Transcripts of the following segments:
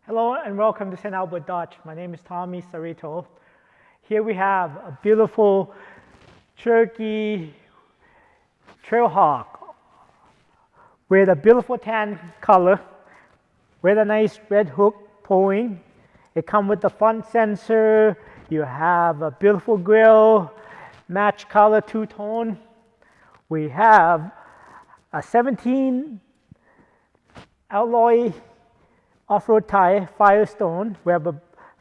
Hello and welcome to St.Albert Dodge. My name is Tommy Sarito. Here we have a beautiful Cherokee Trailhawk with a beautiful tan color with a nice red hook pulling. It comes with the front sensor. You have a beautiful grille, match color two-tone. We have a 17 alloy off-road tire, Firestone. We have a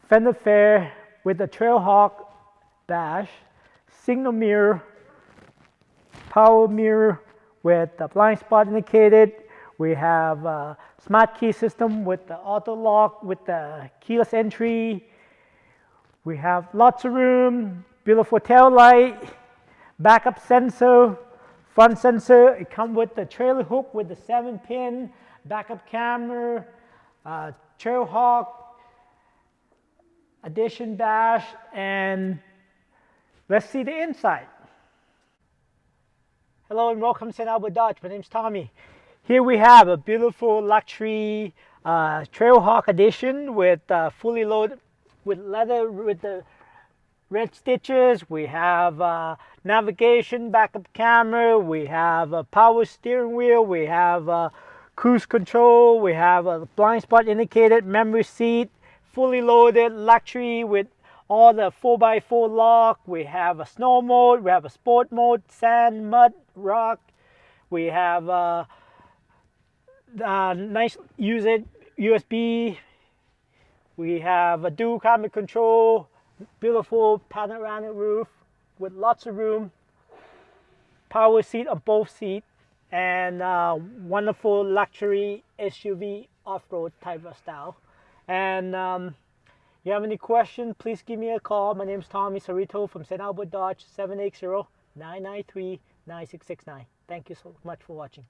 fender flare with a Trailhawk dash, signal mirror, power mirror with the blind spot indicated. We have a smart key system with the auto lock with the keyless entry. We have lots of room, beautiful tail light, backup sensor, front sensor. It comes with the trailer hook with the 7-pin, backup camera, Trailhawk edition dash, and let's see the inside. Hello and welcome to St.Albert Dodge. My name is Tommy. Here we have a beautiful luxury Trailhawk edition with fully loaded with leather with the red stitches. We have navigation, backup camera. We have a power steering wheel. We have cruise control. We have a blind spot indicated, memory seat, fully loaded, luxury with all the 4x4 lock. We have a snow mode. We have a sport mode, sand, mud, rock. We have nice USB. We have a dual climate control, beautiful panoramic roof with lots of room, power seat on both seats, and wonderful luxury SUV off-road type of style. And you have any questions, please give me a call. My name is Tommy Sarito from St. Albert Dodge, 780-993-9669. Thank you so much for watching.